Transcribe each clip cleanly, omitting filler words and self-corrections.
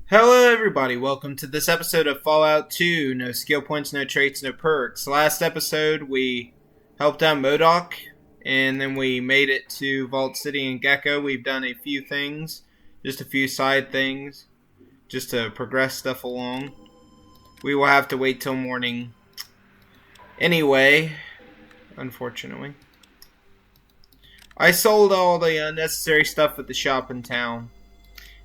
Hello everybody, welcome to this episode of Fallout 2. No skill points, no traits, no perks. Last episode we helped out MODOK, and then we made it to Vault City and Gecko. We've done a few things, just a few side things, just to progress stuff along. We will have to wait till morning anyway, unfortunately. I sold all the unnecessary stuff at the shop in town.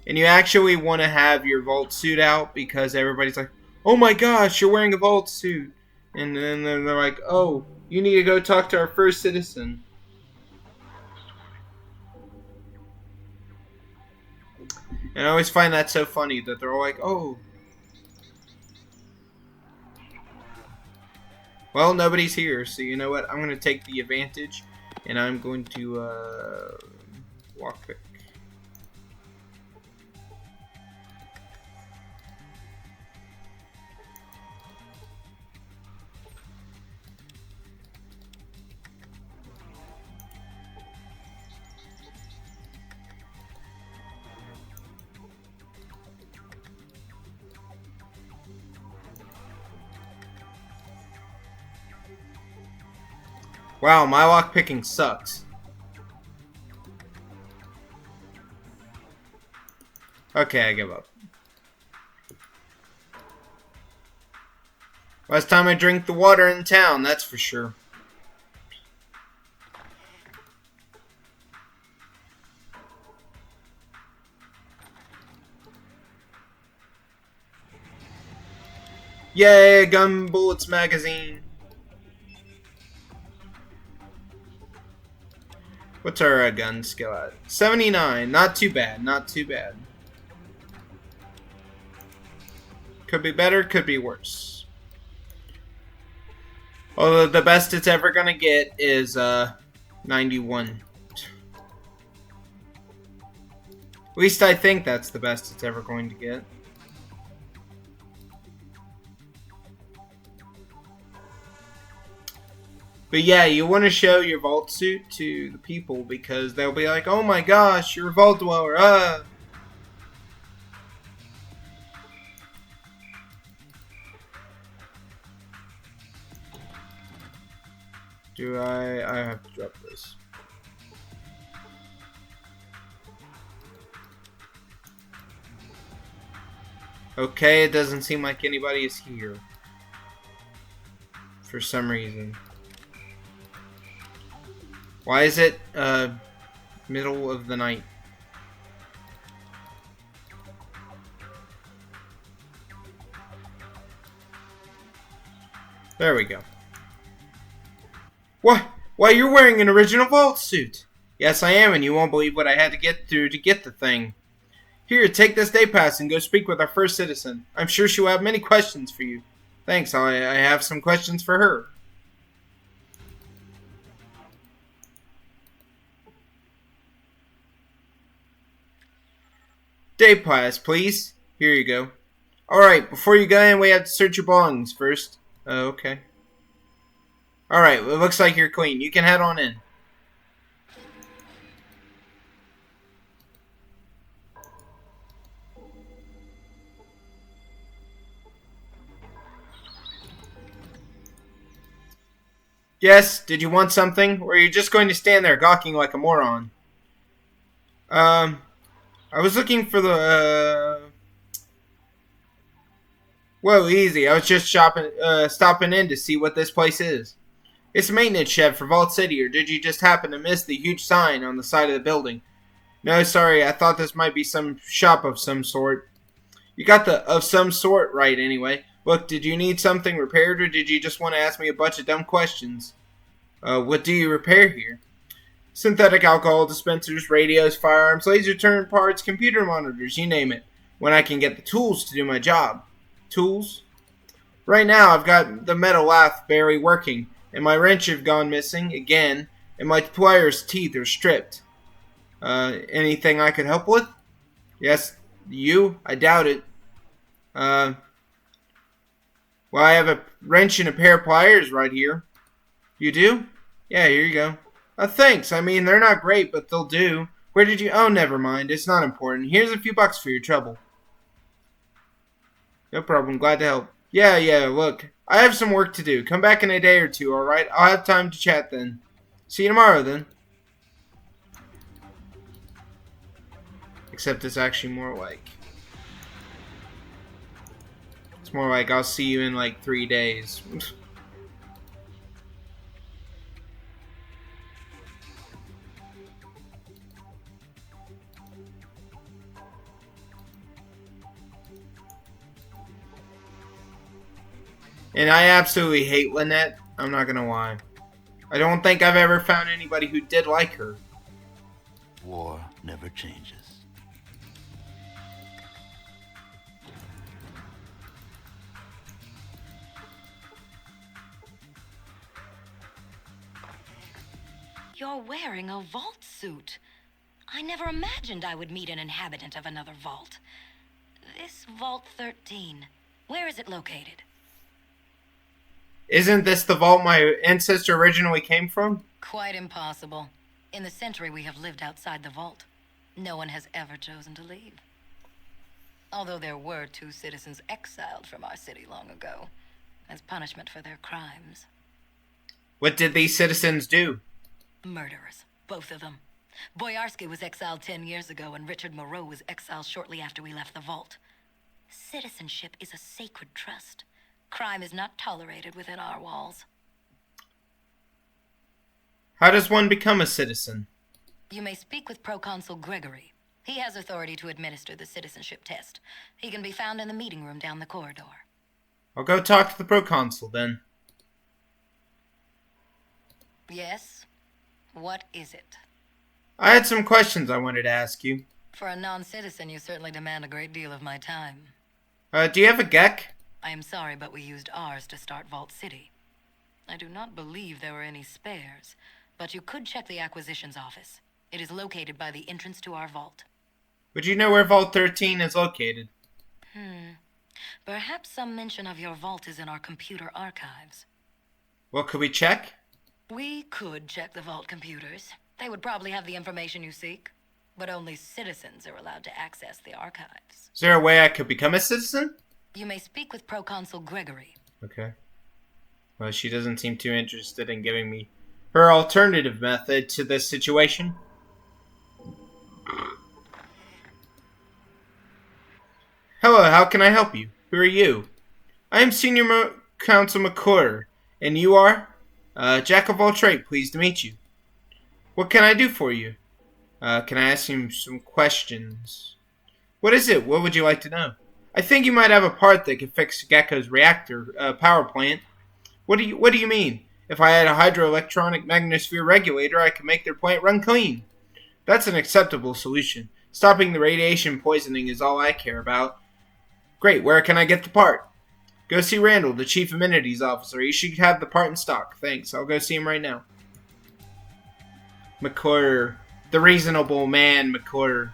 And you actually want to have your Vault suit out because everybody's like, oh my gosh, you're wearing a Vault suit. And then they're like, oh, you need to go talk to our first citizen. And I always find that so funny that they're all like, oh. Well, nobody's here, so you know what? I'm going to take the advantage, and I'm going to Lockpick. Wow, my lockpicking sucks. Okay, I give up. Last time I drink the water in town, that's for sure. Yay, gun bullets magazine. What's our gun skill at? 79. Not too bad. Not too bad. Could be better. Could be worse. Although the best it's ever gonna get is 91. At least I think that's the best it's ever going to get. But yeah, you want to show your Vault suit to the people because they'll be like, oh my gosh, you're a Vault dweller, Do I have to drop this. Okay, it doesn't seem like anybody is here. For some reason. Why is it middle of the night? There we go. What? Why, you're wearing an original Vault suit. Yes, I am, and you won't believe what I had to get through to get the thing. Here, take this day pass and go speak with our first citizen. I'm sure she will have many questions for you. Thanks, I have some questions for her. Day pass, please. Here you go. Alright, before you go in, we have to search your belongings first. Okay. Alright, well, it looks like you're clean. You can head on in. Yes, did you want something? Or are you just going to stand there gawking like a moron? I was looking for the, Whoa, easy. I was just stopping in to see what this place is. It's a maintenance shed for Vault City, or did you just happen to miss the huge sign on the side of the building? No, sorry, I thought this might be some shop of some sort. You got the of some sort right anyway. Look, did you need something repaired, or did you just want to ask me a bunch of dumb questions? What do you repair here? Synthetic alcohol dispensers, radios, firearms, laser turn parts, computer monitors, you name it. When I can get the tools to do my job. Tools? Right now, I've got the metal lathe barely working, and my wrench have gone missing again, and my pliers' teeth are stripped. Anything I could help with? Yes, you? I doubt it. Well, I have a wrench and a pair of pliers right here. You do? Yeah, here you go. Thanks. I mean, they're not great, but they'll do. Where did you... Oh, never mind. It's not important. Here's a few bucks for your trouble. No problem. Glad to help. Yeah, look. I have some work to do. Come back in a day or two, alright? I'll have time to chat then. See you tomorrow, then. Except it's actually more like... It's more like I'll see you in like 3 days. And I absolutely hate Lynette. I'm not gonna lie. I don't think I've ever found anybody who did like her. War never changes. You're wearing a vault suit. I never imagined I would meet an inhabitant of another vault. This Vault 13, where is it located? Isn't this the vault my ancestor originally came from? Quite impossible. In the century we have lived outside the vault, no one has ever chosen to leave. Although there were 2 citizens exiled from our city long ago, as punishment for their crimes. What did these citizens do? Murderers, both of them. Boyarsky was exiled 10 years ago, and Richard Moreau was exiled shortly after we left the vault. Citizenship is a sacred trust. Crime is not tolerated within our walls. How does one become a citizen? You may speak with Proconsul Gregory. He has authority to administer the citizenship test. He can be found in the meeting room down the corridor. I'll go talk to the proconsul then. Yes? What is it? I had some questions I wanted to ask you. For a non-citizen, you certainly demand a great deal of my time. Do you have a Geck? I am sorry, but we used ours to start Vault City. I do not believe there were any spares, but you could check the acquisitions office. It is located by the entrance to our vault. Would you know where Vault 13 is located? Perhaps some mention of your vault is in our computer archives. Well, could we check? We could check the vault computers. They would probably have the information you seek, but only citizens are allowed to access the archives. Is there a way I could become a citizen? You may speak with Proconsul Gregory. Okay. Well, she doesn't seem too interested in giving me her alternative method to this situation. Hello, how can I help you? Who are you? I am Senior Council McClure, and you are? Jack of all trades, pleased to meet you. What can I do for you? Can I ask you some questions? What is it? What would you like to know? I think you might have a part that could fix Gecko's reactor power plant. What do you mean? If I had a hydroelectronic magnetosphere regulator, I could make their plant run clean. That's an acceptable solution. Stopping the radiation poisoning is all I care about. Great, where can I get the part? Go see Randall, the Chief Amenities Officer. He should have the part in stock. Thanks, I'll go see him right now. McClure. The reasonable man, McClure.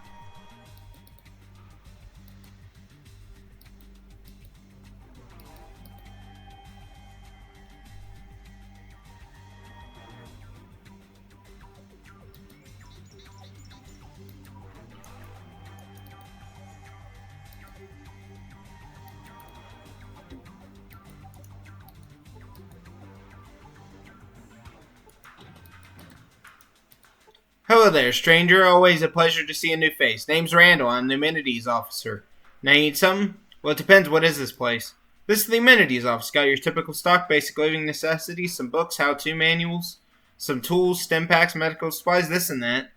Hello there, stranger. Always a pleasure to see a new face. Name's Randall. I'm the Amenities Officer. Now you need something? Well, it depends. What is this place? This is the Amenities Office. Got your typical stock, basic living necessities, some books, how-to manuals, some tools, stim packs, medical supplies, this and that.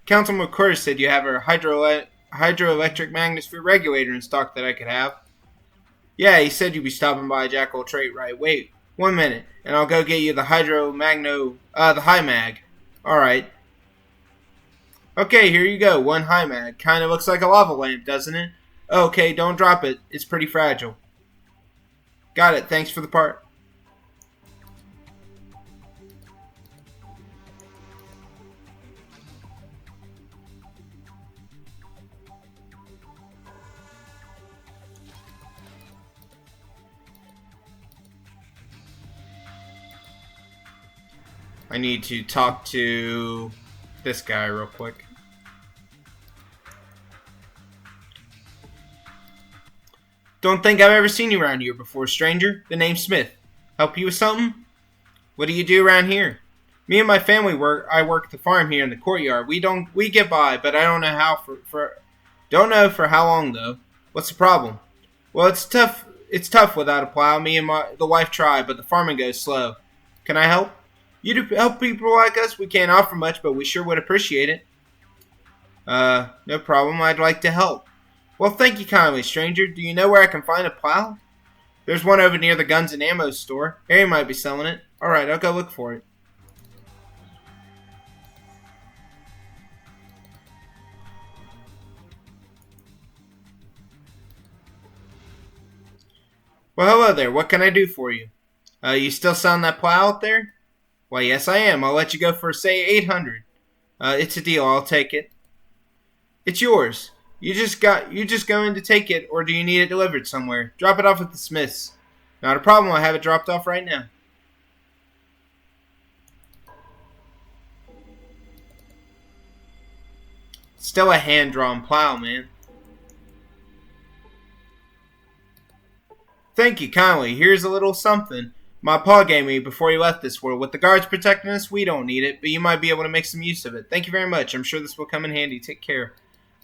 Councilor McClure said you have a hydroelectric magnetosphere regulator in stock that I could have. Yeah, he said you'd be stopping by Jack of all trades, right? Wait, 1 minute, and I'll go get you the the high mag. Alright. Okay, here you go. 1 high mag. Kinda looks like a lava lamp, doesn't it? Okay, don't drop it. It's pretty fragile. Got it. Thanks for the part. I need to talk to this guy real quick. Don't think I've ever seen you around here before, stranger. The name's Smith. Help you with something? What do you do around here? Me and my family I work at the farm here in the courtyard. We get by, but I don't know how don't know for how long though. What's the problem? Well, it's tough without a plow. Me and the wife try, but the farming goes slow. Can I help? You to help people like us? We can't offer much, but we sure would appreciate it. No problem. I'd like to help. Well, thank you kindly, stranger. Do you know where I can find a plow? There's one over near the guns and ammo store. Harry might be selling it. Alright, I'll go look for it. Well, hello there. What can I do for you? You still selling that plow out there? Why, yes, I am. I'll let you go for, say, 800. It's a deal. I'll take it. It's yours. You just going to take it, or do you need it delivered somewhere? Drop it off at the Smiths. Not a problem. I'll have it dropped off right now. Still a hand-drawn plow, man. Thank you kindly. Here's a little something my pa gave me before he left this world. With the guards protecting us, we don't need it, but you might be able to make some use of it. Thank you very much. I'm sure this will come in handy. Take care.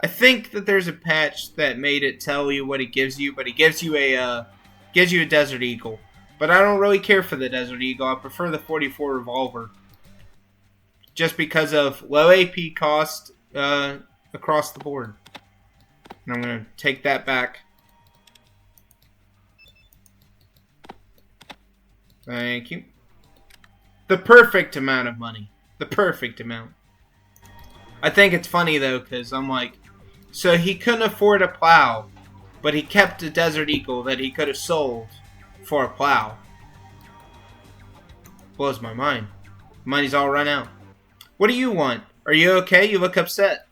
I think that there's a patch that made it tell you what he gives you, but he gives you a Desert Eagle. But I don't really care for the Desert Eagle. I prefer the 44 revolver. Just because of low AP cost across the board. And I'm going to take that back. Thank you. The perfect amount of money. The perfect amount. I think it's funny though, because I'm like, so he couldn't afford a plow, but he kept a Desert Eagle that he could have sold for a plow. Blows my mind. Money's all run out. What do you want? Are you okay? You look upset.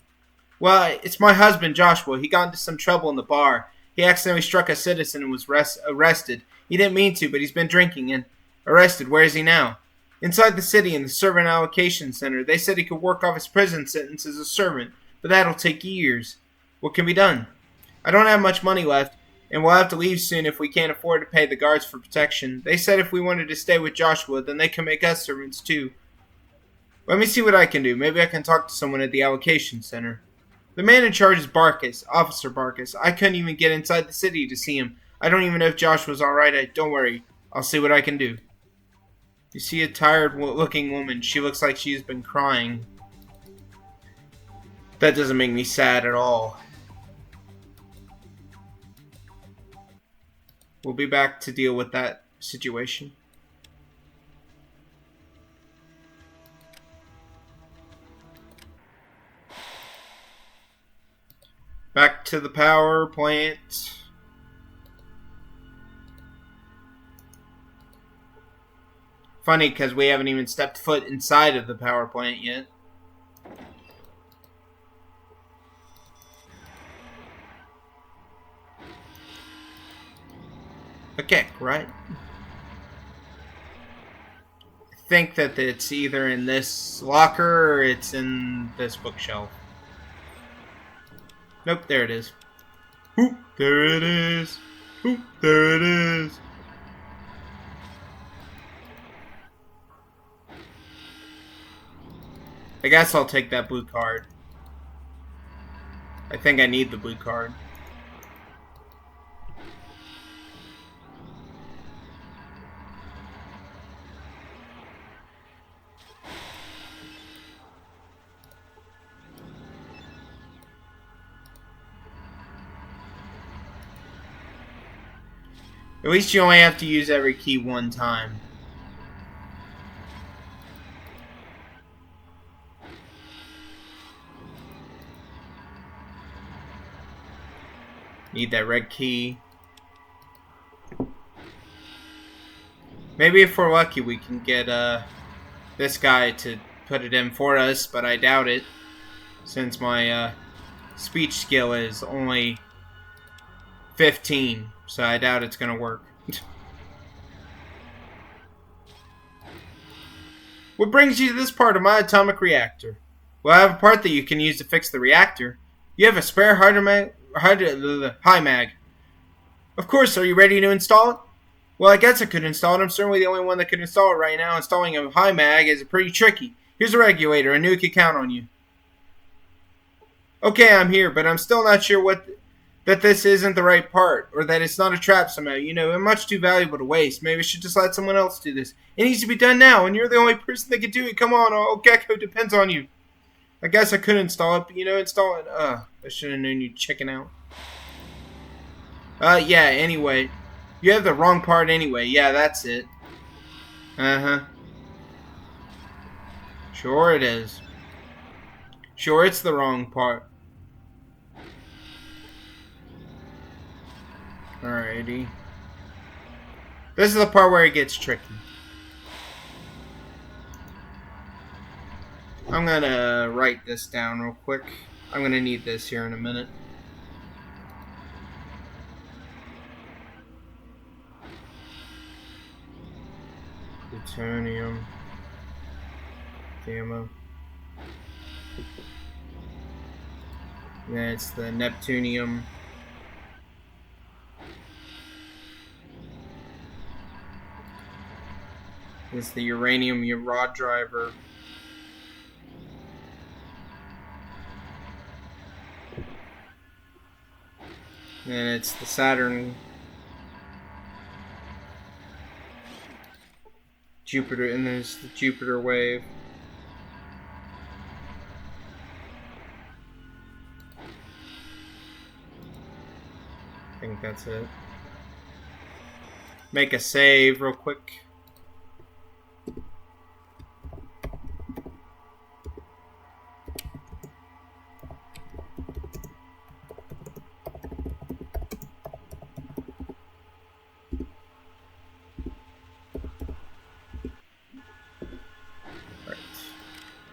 Well, it's my husband, Joshua. He got into some trouble in the bar. He accidentally struck a citizen and was arrested. He didn't mean to, but he's been drinking and arrested. Where is he now? Inside the city in the servant allocation center. They said he could work off his prison sentence as a servant, but that'll take years. What can be done? I don't have much money left, and we'll have to leave soon if we can't afford to pay the guards for protection. They said if we wanted to stay with Joshua, then they can make us servants too. Let me see what I can do. Maybe I can talk to someone at the allocation center. The man in charge is Barkus, Officer Barkus. I couldn't even get inside the city to see him. I don't even know if Joshua's alright. Don't worry. I'll see what I can do. You see a tired-looking woman. She looks like she's been crying. That doesn't make me sad at all. We'll be back to deal with that situation. Back to the power plant. Funny, because we haven't even stepped foot inside of the power plant yet. Okay, right? I think that it's either in this locker or it's in this bookshelf. Nope, there it is. Oop, there it is. Oop, there it is. I guess I'll take that blue card. I think I need the blue card. At least you only have to use every key one time. Need that red key. Maybe if we're lucky we can get this guy to put it in for us, but I doubt it. Since my speech skill is only 15, so I doubt it's gonna work. What brings you to this part of my atomic reactor? Well, I have a part that you can use to fix the reactor. You have a spare high mag. Of course, are you ready to install it? Well, I guess I could install it. I'm certainly the only one that could install it right now. Installing a high mag is pretty tricky. Here's a regulator. I knew I could count on you. Okay, I'm here, but I'm still not sure that this isn't the right part, or that it's not a trap somehow. You know, I'm much too valuable to waste. Maybe I should just let someone else do this. It needs to be done now, and you're the only person that can do it. Come on, oh, Gecko depends on you. I guess I could install it, but install it. I should have known you'd chicken out. Yeah, anyway. You have the wrong part anyway. Yeah, that's it. Uh-huh. Sure it is. Sure, it's the wrong part. Alrighty. This is the part where it gets tricky. I'm gonna write this down real quick. I'm gonna need this here in a minute. Plutonium. Gamma. Then it's the Neptunium. It's the uranium rod driver. Then it's the Saturn, Jupiter, and there's the Jupiter wave. I think that's it. Make a save real quick.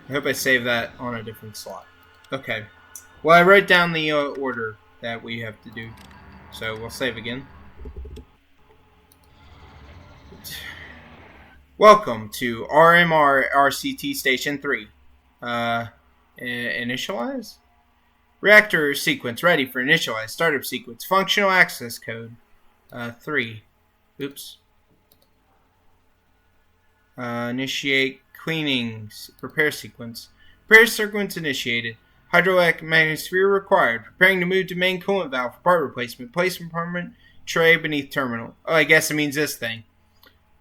I hope I save that on a different slot. Okay. Well, I wrote down the order that we have to do. So we'll save again. Welcome to RMR RCT Station 3. Initialize? Reactor sequence ready for initialize. Startup sequence. Functional access code. 3. Oops. Initiate cleaning. Repair sequence. Repair sequence initiated. Hydraulic sphere required. Preparing to move to main coolant valve for part replacement. Placement compartment tray beneath terminal. Oh, I guess it means this thing.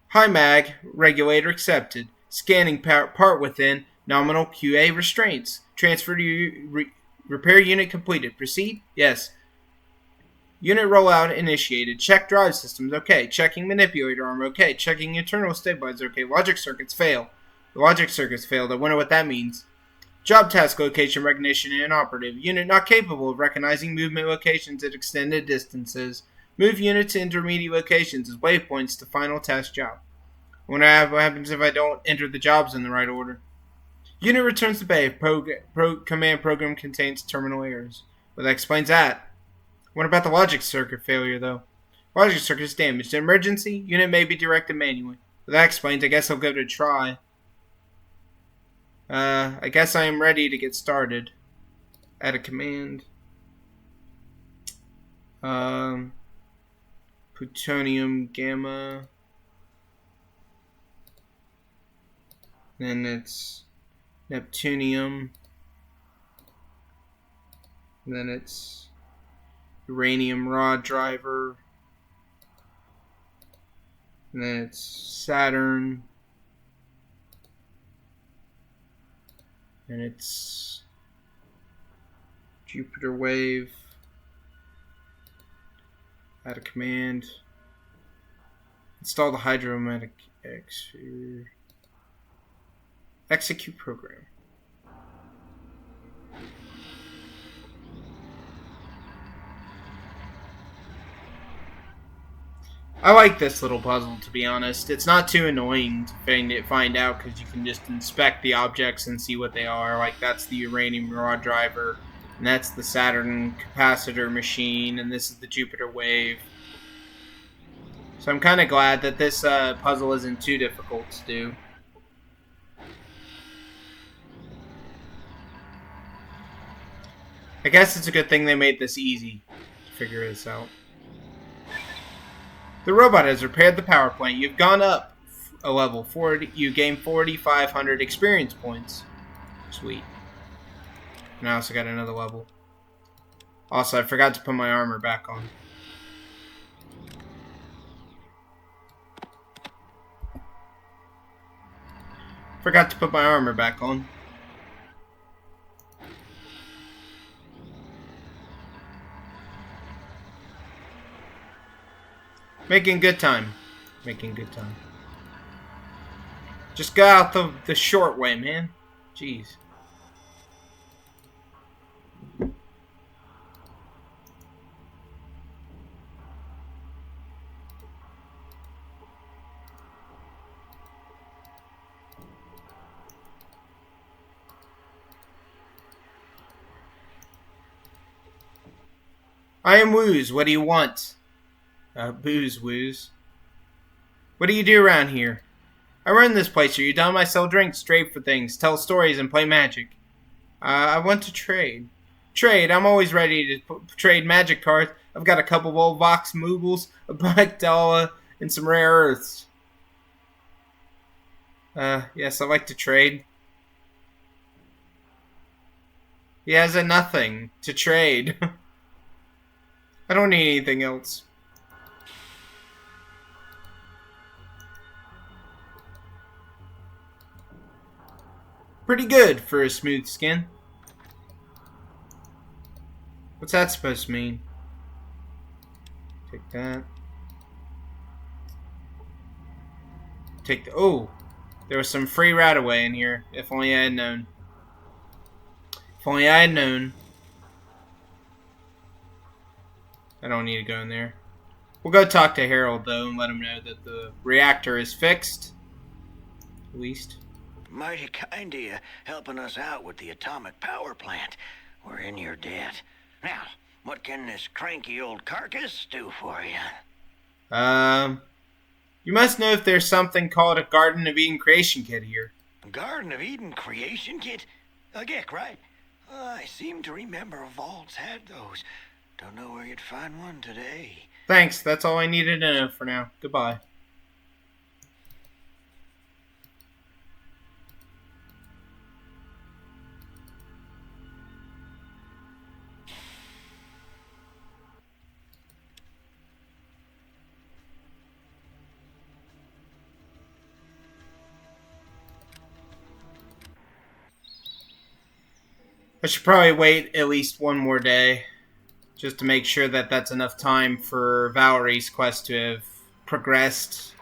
High mag regulator accepted. Scanning part within. Nominal QA restraints. Transfer to repair unit completed. Proceed? Yes. Unit rollout initiated. Check drive systems. Okay. Checking manipulator arm. Okay. Checking internal stabilizer. Okay. Logic circuits fail. The logic circuits failed. I wonder what that means. Job task location recognition inoperative. Unit not capable of recognizing movement locations at extended distances. Move unit to intermediate locations as waypoints to final task job. I wonder what happens if I don't enter the jobs in the right order. Unit returns to bay if command program contains terminal errors. Well, that explains that. What about the logic circuit failure, though? Logic circuit is damaged. An emergency? Unit may be directed manually. Well, that explains. I guess I'll go to try. I guess I am ready to get started. Add a command. Plutonium gamma. Then it's Neptunium. And then it's uranium rod driver. And then it's Saturn. And it's Jupiter wave. Add a command. Install the hydromatic execute program. I like this little puzzle, to be honest. It's not too annoying to find out because you can just inspect the objects and see what they are. Like, that's the uranium rod driver, and that's the Saturn capacitor machine, and this is the Jupiter wave. So I'm kind of glad that this puzzle isn't too difficult to do. I guess it's a good thing they made this easy to figure this out. The robot has repaired the power plant. You've gone up a level. 40. You gain 4,500 experience points. Sweet. And I also got another level. Also, I forgot to put my armor back on. Forgot to put my armor back on. Making good time. Making good time. Just go out the short way, man. Jeez. I am Woes. What do you want? Booze, Woes. What do you do around here? I run this place. Are you dumb? I sell drinks, trade for things, tell stories, and play magic. I want to trade. Trade? I'm always ready to trade magic cards. I've got a couple of old Vox Moobles, a black dollar, and some rare earths. Yes, I like to trade. He has a nothing to trade. I don't need anything else. Pretty good for a smooth skin. What's that supposed to mean? Take that. Take the... Oh! There was some free right-of-way in here. If only I had known. If only I had known. I don't need to go in there. We'll go talk to Harold, though, and let him know that the reactor is fixed. At least. Mighty kind of you helping us out with the atomic power plant. We're in your debt. Now, what can this cranky old carcass do for you? You must know if there's something called a Garden of Eden creation kit here. Garden of Eden creation kit? A Geck, right? I seem to remember vaults had those. Don't know where you'd find one today. Thanks, that's all I needed to know for now. Goodbye. I should probably wait at least one more day. Just to make sure that that's enough time for Valerie's quest to have progressed.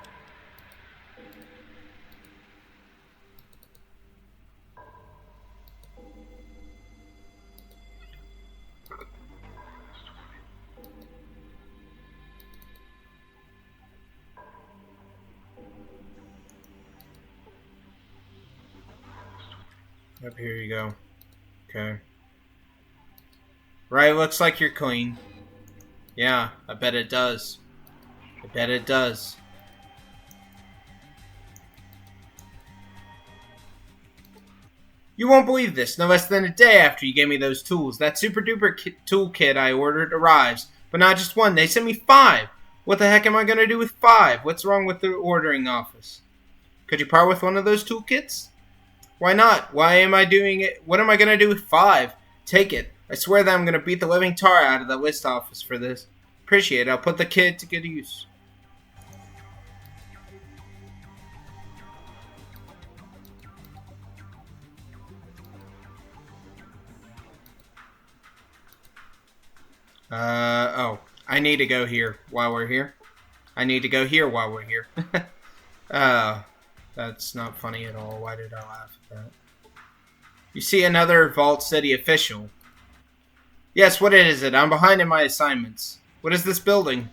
Yep, here you go. Okay. Right, looks like you're clean. Yeah, I bet it does. I bet it does. You won't believe this. No less than a day after you gave me those tools, that super duper toolkit I ordered arrives. But not just one, they sent me 5. What the heck am I going to do with 5? What's wrong with the ordering office? Could you part with one of those toolkits? Why not? Why am I doing it? What am I going to do with 5? Take it. I swear that I'm going to beat the living tar out of the list office for this. Appreciate it. I'll put the kit to good use. Oh. I need to go here while we're here. I need to go here while we're here. That's not funny at all. Why did I laugh at that? You see another Vault City official. Yes, what is it? I'm behind in my assignments. What is this building?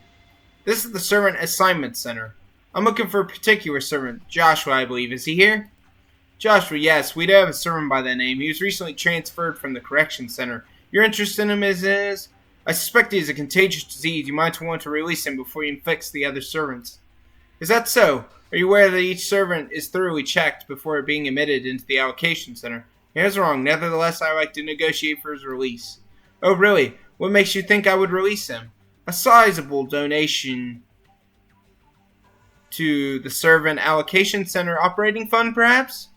This is the Servant Assignment Center. I'm looking for a particular servant. Joshua, I believe. Is he here? Joshua, yes. We do have a servant by that name. He was recently transferred from the Correction Center. Your interest in him is? I suspect he has a contagious disease. You might want to release him before he infects the other servants. Is that so? Are you aware that each servant is thoroughly checked before being admitted into the allocation center? He is wrong. Nevertheless, I like to negotiate for his release. Oh, really? What makes you think I would release him? A sizable donation to the Servant Allocation Center Operating Fund, perhaps?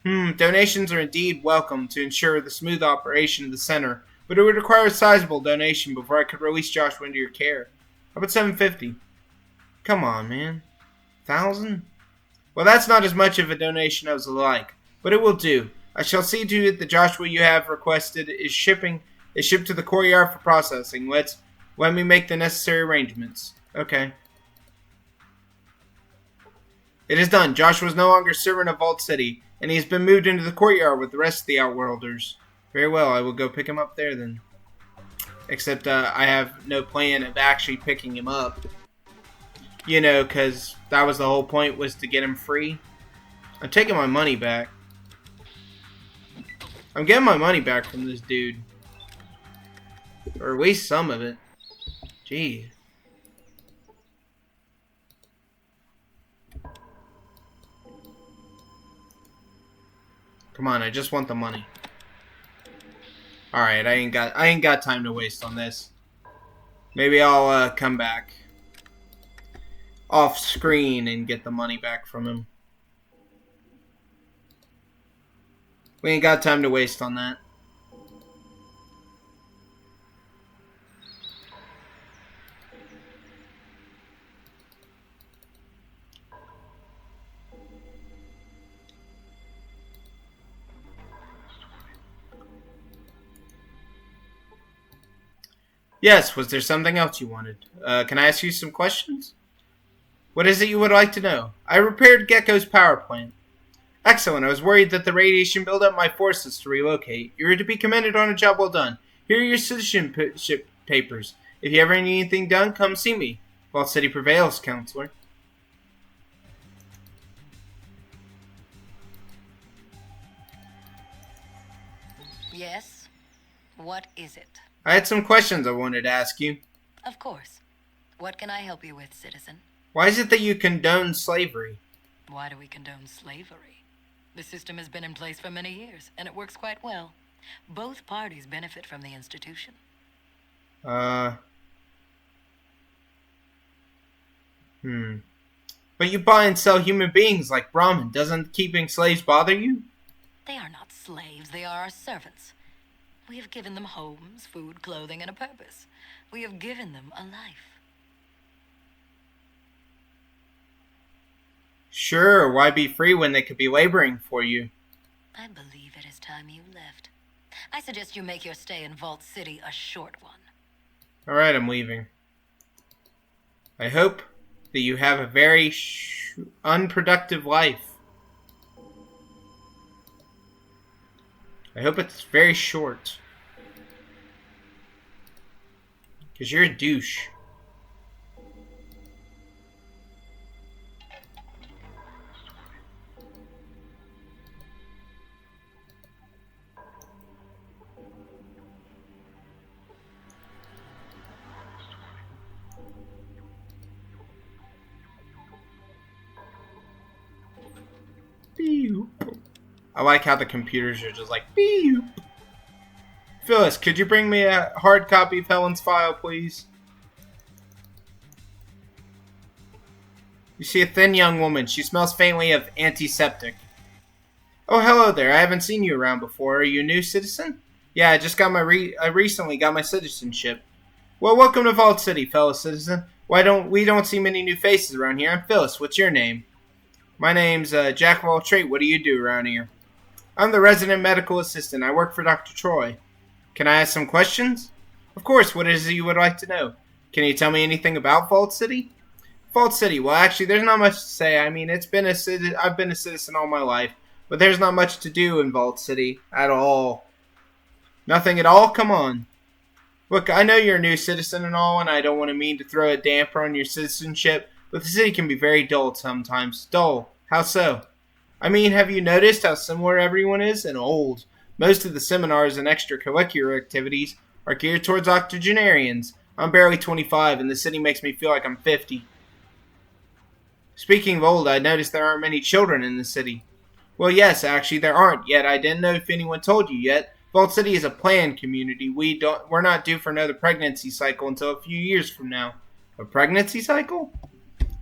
Donations are indeed welcome to ensure the smooth operation of the center, but it would require a sizable donation before I could release Joshua into your care. How about $750? Come on, man. $1,000? Well, that's not as much of a donation as I like, but it will do. I shall see to it that Joshua you have requested is shipped to the courtyard for processing. Let me make the necessary arrangements. Okay. It is done. Joshua is no longer servant of Vault City, and he has been moved into the courtyard with the rest of the Outworlders. Very well, I will go pick him up there then. Except I have no plan of actually picking him up. You know, because that was the whole point, was to get him free. I'm taking my money back. I'm getting my money back from this dude. Or at least some of it. Gee. Come on, I just want the money. Alright, I ain't got time to waste on this. Maybe I'll come back off screen and get the money back from him. We ain't got time to waste on that. Yes, was there something else you wanted? Can I ask you some questions? What is it you would like to know? I repaired Gecko's power plant. Excellent. I was worried that the radiation built up my forces to relocate. You are to be commended on a job well done. Here are your citizenship papers. If you ever need anything done, come see me. Vault City prevails, Councilor. Yes? What is it? I had some questions I wanted to ask you. Of course. What can I help you with, citizen? Why is it that you condone slavery? Why do we condone slavery? The system has been in place for many years, and it works quite well. Both parties benefit from the institution. But you buy and sell human beings like Brahmin. Doesn't keeping slaves bother you? They are not slaves, they are our servants. We have given them homes, food, clothing, and a purpose. We have given them a life. Sure, why be free when they could be laboring for you? I believe it is time you left. I suggest you make your stay in Vault City a short one. Alright, I'm leaving. I hope that you have a very unproductive life. I hope it's very short. Because you're a douche. I like how the computers are just like, beep. Phyllis, could you bring me a hard copy of Helen's file, please? You see a thin young woman. She smells faintly of antiseptic. Oh, hello there. I haven't seen you around before. Are you a new citizen? Yeah, I just got I recently got my citizenship. Well, welcome to Vault City, fellow citizen. We don't see many new faces around here. I'm Phyllis. What's your name? My name's Jack of all trades. What do you do around here? I'm the resident medical assistant. I work for Dr. Troy. Can I ask some questions? Of course. What is it you would like to know? Can you tell me anything about Vault City? Vault City. Well, actually, there's not much to say. I mean, I've been a citizen all my life, but there's not much to do in Vault City at all. Nothing at all? Come on. Look, I know you're a new citizen and all, and I don't want to mean to throw a damper on your citizenship, but the city can be very dull sometimes. Dull? How so? I mean, have you noticed how similar everyone is and old? Most of the seminars and extracurricular activities are geared towards octogenarians. I'm barely 25, and the city makes me feel like I'm 50. Speaking of old, I noticed there aren't many children in the city. Well, yes, actually, there aren't yet. I didn't know if anyone told you yet. Vault City is a planned community. We're not due for another pregnancy cycle until a few years from now. A pregnancy cycle?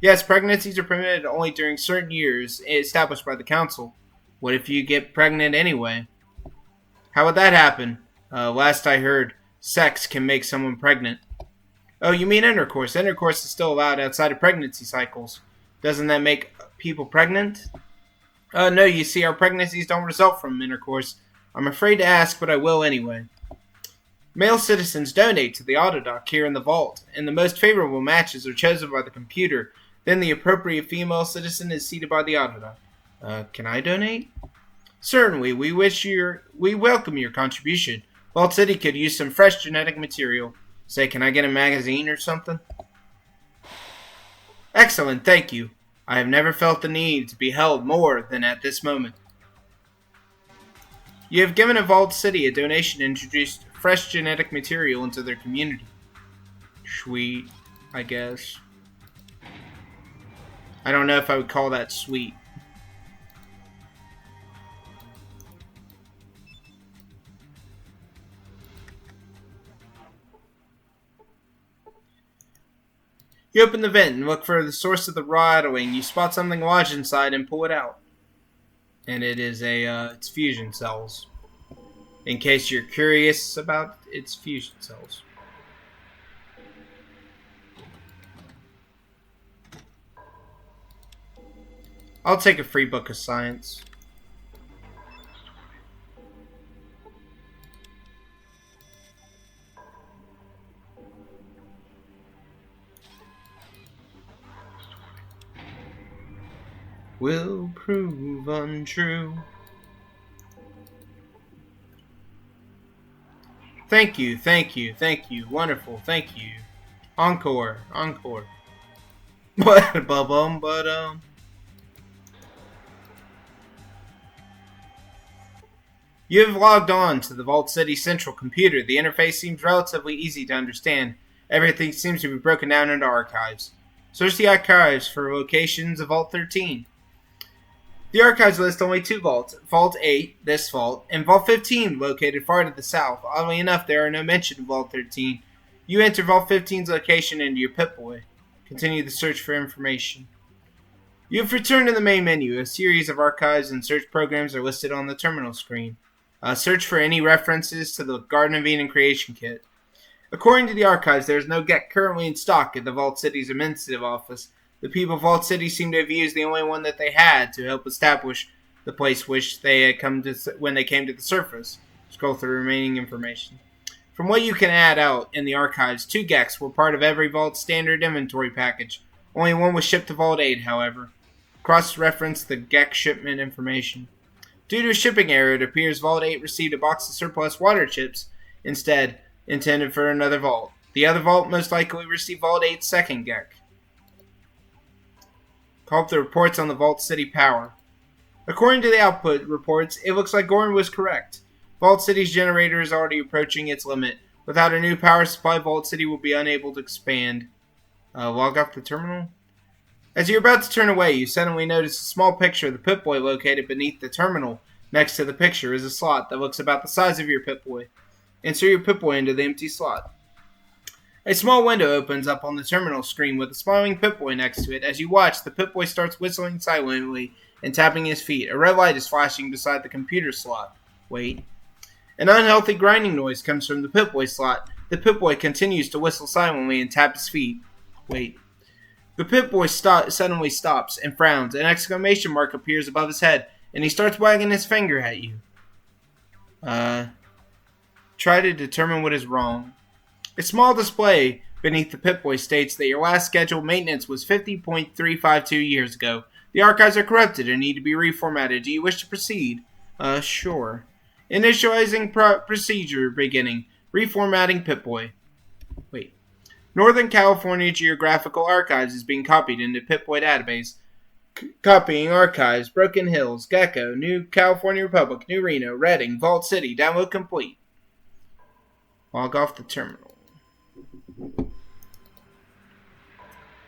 Yes, pregnancies are permitted only during certain years established by the council. What if you get pregnant anyway? How would that happen? Last I heard, sex can make someone pregnant. Oh, you mean intercourse. Intercourse is still allowed outside of pregnancy cycles. Doesn't that make people pregnant? No, you see, our pregnancies don't result from intercourse. I'm afraid to ask, but I will anyway. Male citizens donate to the autodoc here in the vault, and the most favorable matches are chosen by the computer. Then the appropriate female citizen is seated by the autodoc. Can I donate? Certainly, we welcome your contribution. Vault City could use some fresh genetic material. Say, can I get a magazine or something? Excellent, thank you. I have never felt the need to be held more than at this moment. You have given a Vault City a donation to introduce fresh genetic material into their community. Sweet, I guess. I don't know if I would call that sweet. You open the vent and look for the source of the rattling. You spot something lodged inside and pull it out. And it is it's fusion cells. In case you're curious about its fusion cells. I'll take a free book of science. Will prove untrue. Thank you, thank you, thank you. Wonderful, thank you. Encore, encore. Ba-bum, ba-dum. You have logged on to the Vault City Central computer. The interface seems relatively easy to understand. Everything seems to be broken down into archives. Search the archives for locations of Vault 13. The archives list only two vaults, Vault 8, this vault, and Vault 15, located far to the south. Oddly enough, there are no mention of Vault 13. You enter Vault 15's location into your Pip-boy. Continue the search for information. You have returned to the main menu. A series of archives and search programs are listed on the terminal screen. Search for any references to the Garden of Eden creation kit. According to the archives, there is no Geck currently in stock at the Vault City's administrative office. The people of Vault City seem to have used the only one that they had to help establish the place which they had come to when they came to the surface. Scroll through remaining information. From what you can add out in the archives, 2 Gecks were part of every Vault standard inventory package. Only one was shipped to Vault 8, however. Cross-reference the Geck shipment information. Due to a shipping error, it appears Vault 8 received a box of surplus water chips instead, intended for another vault. The other vault most likely received Vault 8's second Geck. Call up the reports on the Vault City power. According to the output reports, it looks like Gordon was correct. Vault City's generator is already approaching its limit. Without a new power supply, Vault City will be unable to expand. Log off the terminal? As you're about to turn away, you suddenly notice a small picture of the Pip-boy located beneath the terminal. Next to the picture is a slot that looks about the size of your Pip-boy. Insert your Pip-boy into the empty slot. A small window opens up on the terminal screen with a smiling Pip-boy next to it. As you watch, the Pip-boy starts whistling silently and tapping his feet. A red light is flashing beside the computer slot. Wait. An unhealthy grinding noise comes from the Pip-boy slot. The Pip-boy continues to whistle silently and tap his feet. Wait. The Pip-boy suddenly stops and frowns. An exclamation mark appears above his head, and he starts wagging his finger at you. Try to determine what is wrong. A small display beneath the Pip-boy states that your last scheduled maintenance was 50.352 years ago. The archives are corrupted and need to be reformatted. Do you wish to proceed? Sure. Initializing procedure beginning. Reformatting Pip-boy. Wait. Northern California Geographical Archives is being copied into Pip-boy database. Copying archives. Broken Hills. Gecko. New California Republic. New Reno. Redding. Vault City. Download complete. Log off the terminal.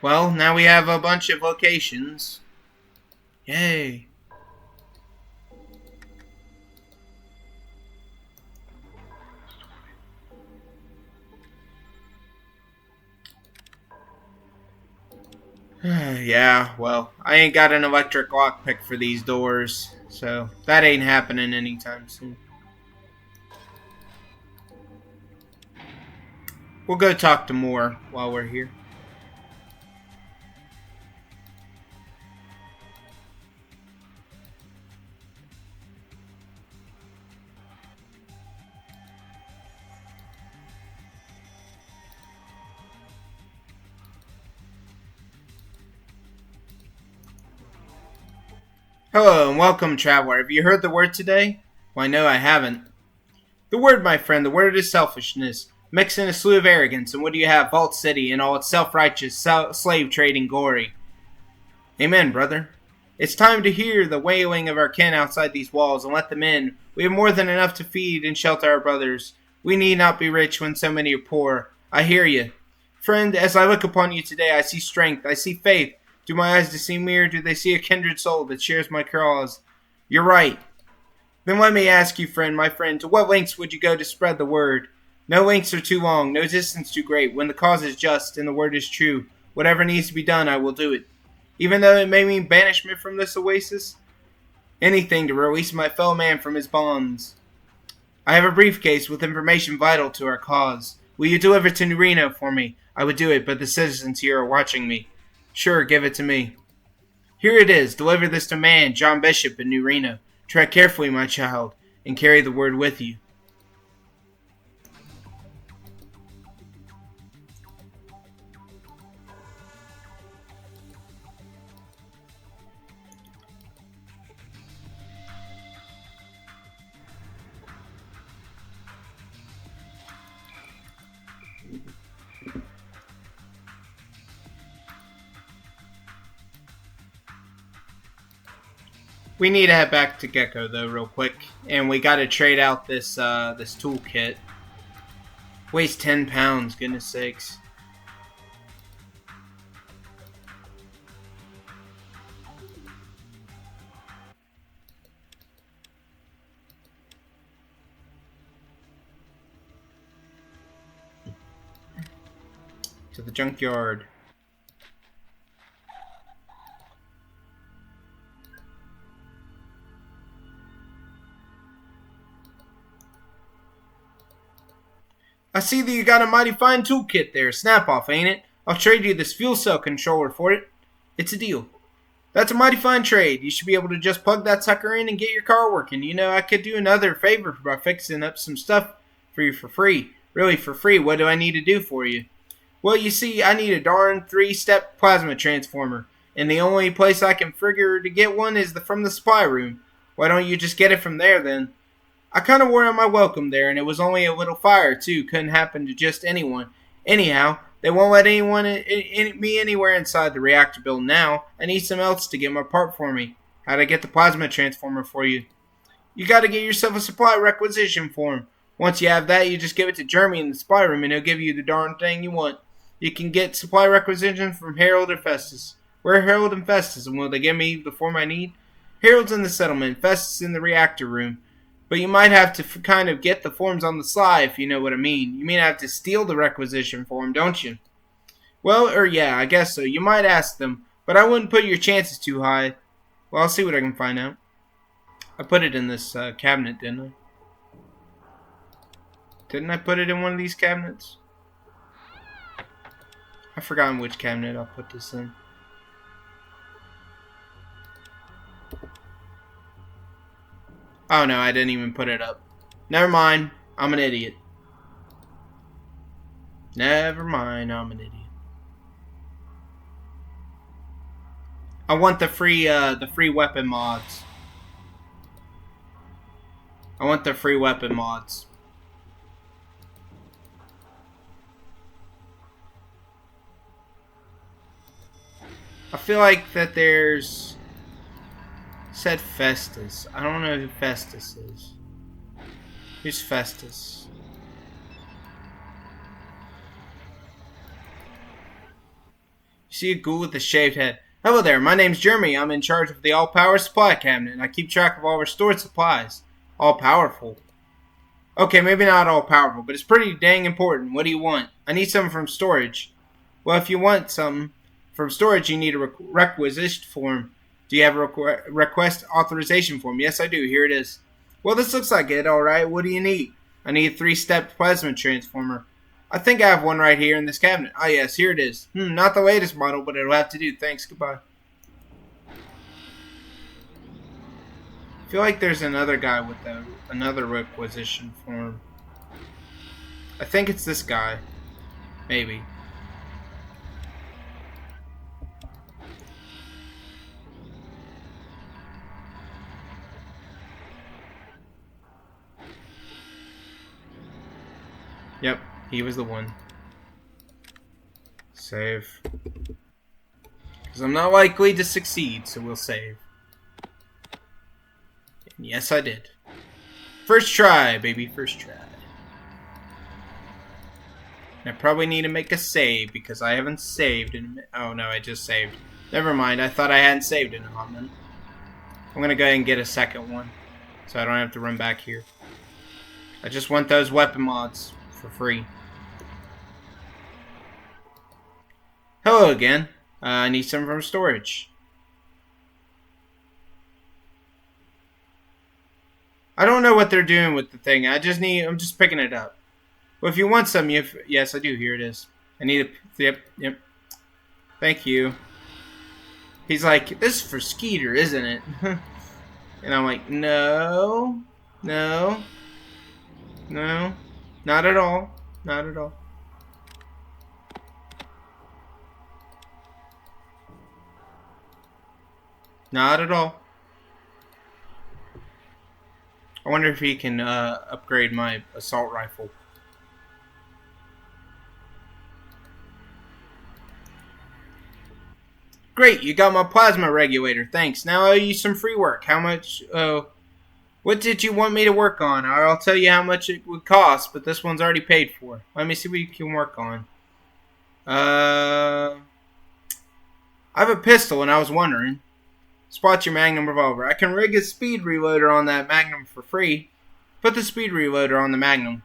Well, now we have a bunch of locations. Yay. Yeah, well, I ain't got an electric lockpick for these doors, so that ain't happening anytime soon. We'll go talk to Moore while we're here. Hello and welcome, traveler. Have you heard the word today? Why, no, I haven't. The word, my friend, the word is selfishness, mixed in a slew of arrogance, and what do you have? Vault City and all its self-righteous slave-trading glory. Amen, brother. It's time to hear the wailing of our kin outside these walls and let them in. We have more than enough to feed and shelter our brothers. We need not be rich when so many are poor. I hear you. Friend, as I look upon you today, I see strength, I see faith. Do my eyes deceive me, or do they see a kindred soul that shares my cause? You're right. Then let me ask you, my friend, to what lengths would you go to spread the word? No lengths are too long, no distance too great. When the cause is just and the word is true, whatever needs to be done, I will do it. Even though it may mean banishment from this oasis? Anything to release my fellow man from his bonds. I have a briefcase with information vital to our cause. Will you deliver it to New Reno for me? I would do it, but the citizens here are watching me. Sure, give it to me. Here it is. Deliver this to man, John Bishop in New Reno. Tread carefully, my child, and carry the word with you. We need to head back to Gecko though, real quick, and we got to trade out this this toolkit. Weighs 10 pounds, goodness sakes. To the junkyard. I see that you got a mighty fine toolkit there. Snap off, ain't it? I'll trade you this fuel cell controller for it. It's a deal. That's a mighty fine trade. You should be able to just plug that sucker in and get your car working. You know, I could do another favor by fixing up some stuff for you for free. Really, for free. What do I need to do for you? Well, you see, I need a darn 3-step plasma transformer. And the only place I can figure to get one is from the supply room. Why don't you just get it from there, then? I kind of wore out my welcome there, and it was only a little fire, too. Couldn't happen to just anyone. Anyhow, they won't let anyone me anywhere inside the reactor building now. I need some else to get my part for me. How'd I get the plasma transformer for you? You gotta get yourself a supply requisition form. Once you have that, you just give it to Jeremy in the supply room, and he'll give you the darn thing you want. You can get supply requisitions from Harold or Festus. Where are Harold and Festus, and will they give me the form I need? Harold's in the settlement, Festus in the reactor room. But you might have to kind of get the forms on the sly, if you know what I mean. You mean have to steal the requisition form, don't you? Well, yeah, I guess so. You might ask them, but I wouldn't put your chances too high. Well, I'll see what I can find out. I put it in this cabinet, didn't I? Didn't I put it in one of these cabinets? I've forgotten which cabinet I'll put this in. Oh no, I didn't even put it up. Never mind, I'm an idiot. Never mind, I'm an idiot. I want the free weapon mods. I want the free weapon mods. I feel like that there's... Said Festus. I don't know who Festus is. Who's Festus? You see a ghoul with a shaved head. Hello there, my name's Jeremy. I'm in charge of the all-power supply cabinet, and I keep track of all restored supplies. All-powerful. Okay, maybe not all-powerful, but it's pretty dang important. What do you want? I need something from storage. Well, if you want something from storage, you need a requisition form. Do you have a request authorization form? Yes, I do. Here it is. Well, this looks like it. All right. What do you need? I need a 3-step plasma transformer. I think I have one right here in this cabinet. Ah, yes. Here it is. Not the latest model, but it'll have to do. Thanks. Goodbye. I feel like there's another guy with another requisition form. I think it's this guy. Maybe. Yep, he was the one. Save. Because I'm not likely to succeed, so we'll save. And yes, I did. First try, baby, first try. I probably need to make a save because I haven't saved in a minute. Oh no, I just saved. Never mind, I thought I hadn't saved in a moment. I'm gonna go ahead and get a second one so I don't have to run back here. I just want those weapon mods for free. Hello again. I need some from storage. I don't know what they're doing with the thing. I'm just picking it up. Well, if you want some, yes, I do. Here it is. I need a, yep. Thank you. He's like, this is for Skeeter, isn't it? And I'm like, no, not at all, not at all. Not at all. I wonder if he can upgrade my assault rifle. Great, you got my plasma regulator. Thanks. Now I owe you some free work. How much? What did you want me to work on? I'll tell you how much it would cost, but this one's already paid for. Let me see what you can work on. I have a pistol, and I was wondering. Spot your Magnum revolver. I can rig a speed reloader on that Magnum for free. Put the speed reloader on the Magnum.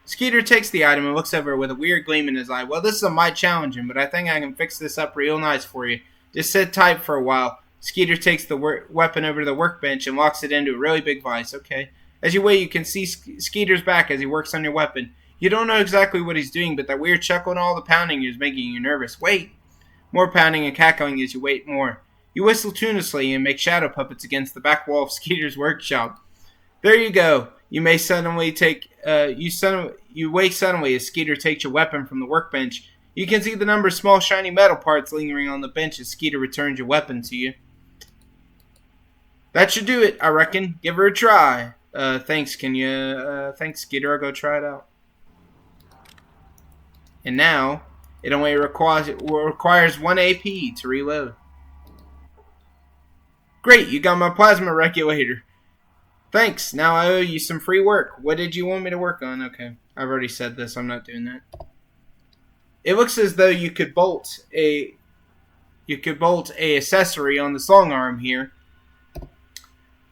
Skeeter takes the item and looks over with a weird gleam in his eye. Well, this is a mite challenging, but I think I can fix this up real nice for you. Just sit tight for a while. Skeeter takes the weapon over to the workbench and locks it into a really big vise. Okay. As you wait, you can see Skeeter's back as he works on your weapon. You don't know exactly what he's doing, but that weird chuckle and all the pounding is making you nervous. Wait! More pounding and cackling as you wait more. You whistle tunelessly and make shadow puppets against the back wall of Skeeter's workshop. There you go. You may suddenly take. You wake suddenly as Skeeter takes your weapon from the workbench. You can see the number of small shiny metal parts lingering on the bench as Skeeter returns your weapon to you. That should do it, I reckon. Give her a try. Thanks. Thanks, Skeeter. I'll go try it out. And now, it only requires 1 AP to reload. Great, you got my plasma regulator. Thanks, now I owe you some free work. What did you want me to work on? Okay, I've already said this, I'm not doing that. It looks as though you could bolt a accessory on this long arm here.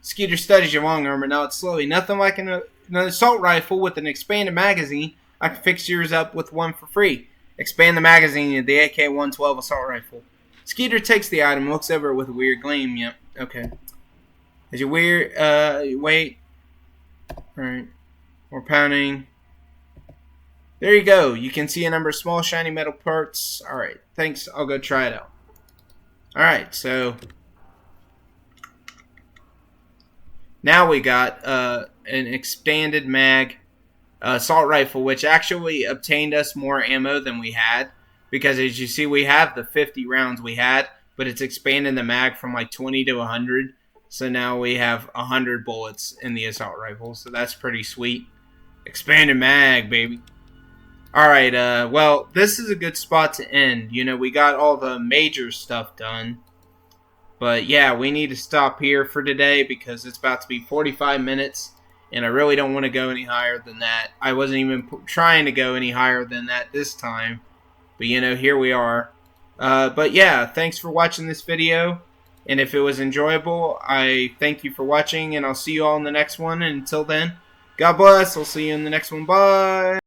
Skeeter studies your long arm, and now it's slowly. Nothing like an assault rifle with an expanded magazine. I can fix yours up with one for free. Expand the magazine of the AK-112 assault rifle. Skeeter takes the item and looks over it with a weird gleam. Yep, okay. As you wait. Alright. More pounding. There you go. You can see a number of small shiny metal parts. Alright, thanks. I'll go try it out. Alright, so now we got an expanded mag assault rifle, which actually obtained us more ammo than we had. Because as you see, we have the 50 rounds we had, but it's expanding the mag from like 20 to 100. So now we have 100 bullets in the assault rifle. So that's pretty sweet. Expanded mag, baby. Alright, well, this is a good spot to end. You know, we got all the major stuff done. But yeah, we need to stop here for today because it's about to be 45 minutes. And I really don't want to go any higher than that. I wasn't even trying to go any higher than that this time. But, you know, here we are. But, yeah, thanks for watching this video. And if it was enjoyable, I thank you for watching. And I'll see you all in the next one. And until then, God bless. I'll see you in the next one. Bye.